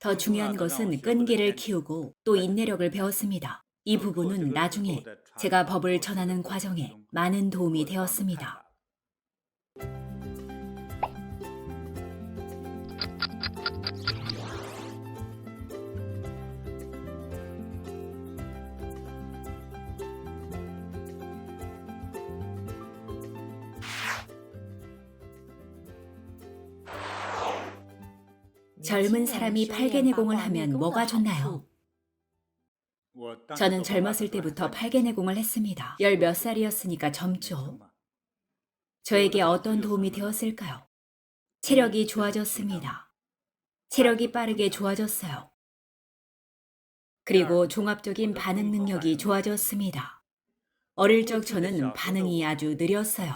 더 중요한 것은 끈기를 키우고 또 인내력을 배웠습니다. 이 부분은 나중에 제가 법을 전하는 과정에 많은 도움이 되었습니다. 젊은 사람이 팔개내공을 하면 뭐가 좋나요? 저는 젊었을 때부터 팔개내공을 했습니다. 열 몇 살이었으니까 젊죠. 저에게 어떤 도움이 되었을까요? 체력이 좋아졌습니다. 체력이 빠르게 좋아졌어요. 그리고 종합적인 반응 능력이 좋아졌습니다. 어릴 적 저는 반응이 아주 느렸어요.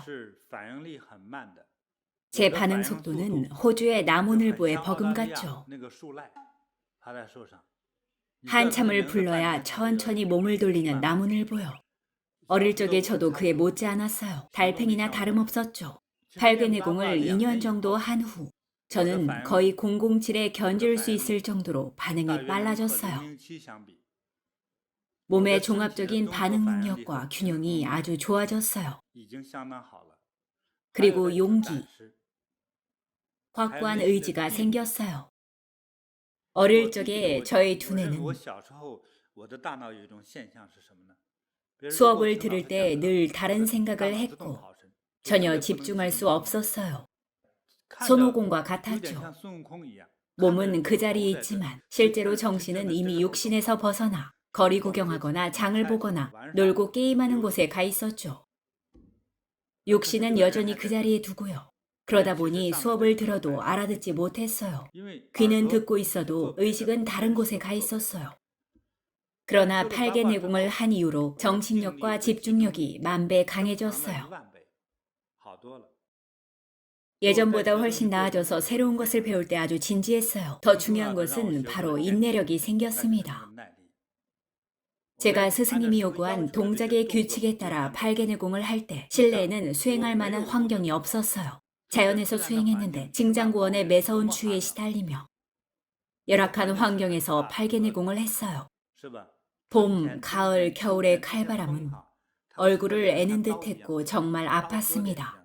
제 반응 속도는 호주의 나무늘보에 버금갔죠. 한참을 불러야 천천히 몸을 돌리는 나무늘보요. 어릴 적에 저도 그에 못지않았어요. 달팽이나 다름없었죠. 팔개내공을 2년 정도 한 후 저는 거의 007에 견줄 수 있을 정도로 반응이 빨라졌어요. 몸의 종합적인 반응 능력과 균형이 아주 좋아졌어요. 그리고 용기, 확고한 의지가 생겼어요. 어릴 적에 저의 두뇌는 수업을 들을 때 늘 다른 생각을 했고 전혀 집중할 수 없었어요. 손오공과 같았죠. 몸은 그 자리에 있지만 실제로 정신은 이미 육신에서 벗어나 거리 구경하거나 장을 보거나 놀고 게임하는 곳에 가 있었죠. 육신은 여전히 그 자리에 두고요. 그러다 보니 수업을 들어도 알아듣지 못했어요. 귀는 듣고 있어도 의식은 다른 곳에 가 있었어요. 그러나 팔개내공을 한 이후로 정신력과 집중력이 만배 강해졌어요. 예전보다 훨씬 나아져서 새로운 것을 배울 때 아주 진지했어요. 더 중요한 것은 바로 인내력이 생겼습니다. 제가 스승님이 요구한 동작의 규칙에 따라 팔개내공을 할 때 실내에는 수행할 만한 환경이 없었어요. 자연에서 수행했는데 징장구원의 매서운 추위에 시달리며 열악한 환경에서 팔개내공을 했어요. 봄, 가을, 겨울의 칼바람은 얼굴을 애는 듯했고 정말 아팠습니다.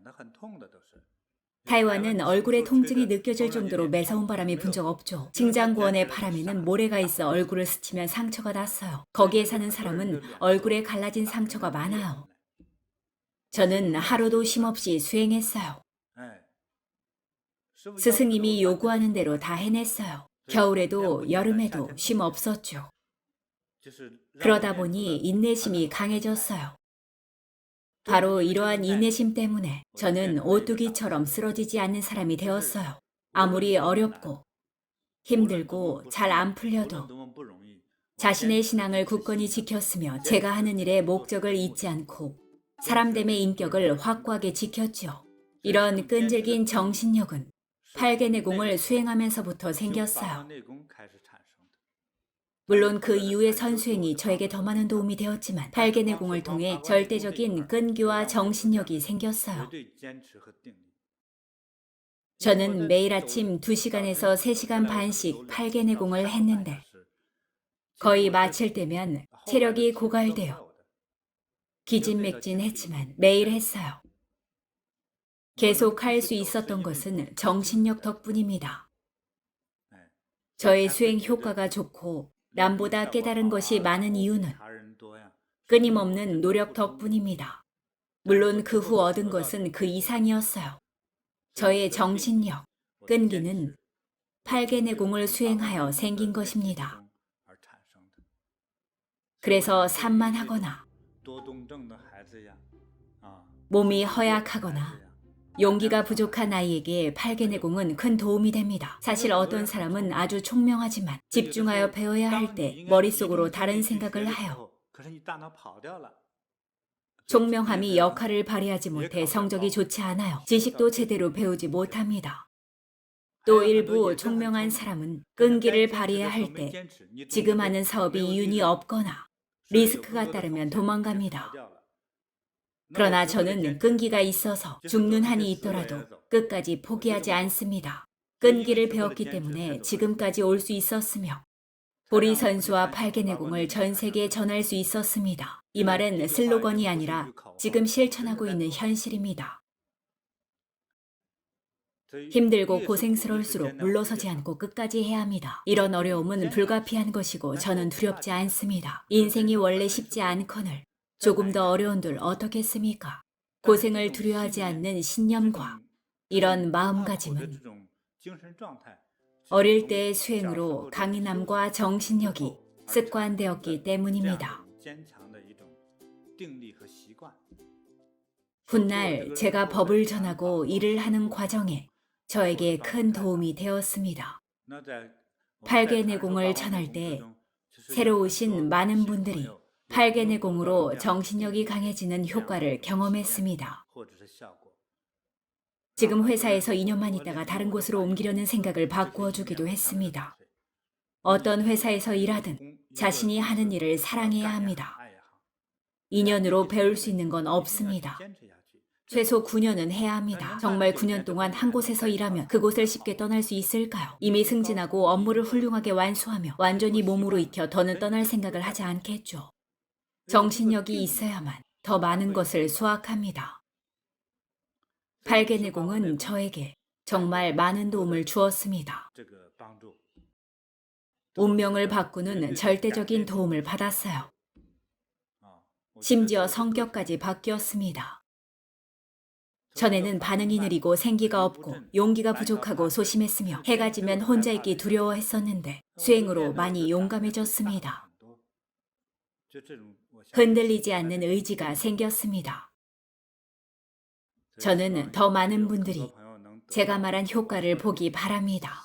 타이완은 얼굴에 통증이 느껴질 정도로 매서운 바람이 분 적 없죠. 징장구원의 바람에는 모래가 있어 얼굴을 스치면 상처가 났어요. 거기에 사는 사람은 얼굴에 갈라진 상처가 많아요. 저는 하루도 쉼없이 수행했어요. 스승님이 요구하는 대로 다 해냈어요. 겨울에도 여름에도 쉼 없었죠. 그러다 보니 인내심이 강해졌어요. 바로 이러한 인내심 때문에 저는 오뚜기처럼 쓰러지지 않는 사람이 되었어요. 아무리 어렵고 힘들고 잘 안 풀려도 자신의 신앙을 굳건히 지켰으며 제가 하는 일의 목적을 잊지 않고 사람됨의 인격을 확고하게 지켰죠. 이런 끈질긴 정신력은 팔개내공을 수행하면서부터 생겼어요. 물론 그 이후의 선수행이 저에게 더 많은 도움이 되었지만 팔개내공을 통해 절대적인 끈기와 정신력이 생겼어요. 저는 매일 아침 2시간에서 3시간 반씩 팔개내공을 했는데 거의 마칠 때면 체력이 고갈되어 기진맥진했지만 매일 했어요. 계속 할 수 있었던 것은 정신력 덕분입니다. 저의 수행 효과가 좋고 남보다 깨달은 것이 많은 이유는 끊임없는 노력 덕분입니다. 물론 그 후 얻은 것은 그 이상이었어요. 저의 정신력, 끈기는 팔개내공을 수행하여 생긴 것입니다. 그래서 산만하거나 몸이 허약하거나 용기가 부족한 아이에게 팔개내공은 큰 도움이 됩니다. 사실 어떤 사람은 아주 총명하지만 집중하여 배워야 할 때 머릿속으로 다른 생각을 하여 총명함이 역할을 발휘하지 못해 성적이 좋지 않아요. 지식도 제대로 배우지 못합니다. 또 일부 총명한 사람은 끈기를 발휘해야 할 때 지금 하는 사업이 이윤이 없거나 리스크가 따르면 도망갑니다. 그러나 저는 끈기가 있어서 죽는 한이 있더라도 끝까지 포기하지 않습니다. 끈기를 배웠기 때문에 지금까지 올 수 있었으며 보리 선수와 팔개내공을 전 세계에 전할 수 있었습니다. 이 말은 슬로건이 아니라 지금 실천하고 있는 현실입니다. 힘들고 고생스러울수록 물러서지 않고 끝까지 해야 합니다. 이런 어려움은 불가피한 것이고 저는 두렵지 않습니다. 인생이 원래 쉽지 않거늘 조금 더 어려운들 어떻겠습니까? 고생을 두려워하지 않는 신념과 이런 마음가짐은 어릴 때의 수행으로 강인함과 정신력이 습관되었기 때문입니다. 훗날 제가 법을 전하고 일을 하는 과정에 저에게 큰 도움이 되었습니다. 팔개내공을 전할 때 새로 오신 많은 분들이 팔개내공으로 정신력이 강해지는 효과를 경험했습니다. 지금 회사에서 2년만 있다가 다른 곳으로 옮기려는 생각을 바꾸어 주기도 했습니다. 어떤 회사에서 일하든 자신이 하는 일을 사랑해야 합니다. 2년으로 배울 수 있는 건 없습니다. 최소 9년은 해야 합니다. 정말 9년 동안 한 곳에서 일하면 그곳을 쉽게 떠날 수 있을까요? 이미 승진하고 업무를 훌륭하게 완수하며 완전히 몸으로 익혀 더는 떠날 생각을 하지 않겠죠. 정신력이 있어야만 더 많은 것을 수확합니다. 팔개내공은 저에게 정말 많은 도움을 주었습니다. 운명을 바꾸는 절대적인 도움을 받았어요. 심지어 성격까지 바뀌었습니다. 전에는 반응이 느리고 생기가 없고 용기가 부족하고 소심했으며 해가 지면 혼자 있기 두려워했었는데 수행으로 많이 용감해졌습니다. 흔들리지 않는 의지가 생겼습니다. 저는 더 많은 분들이 제가 말한 효과를 보기 바랍니다.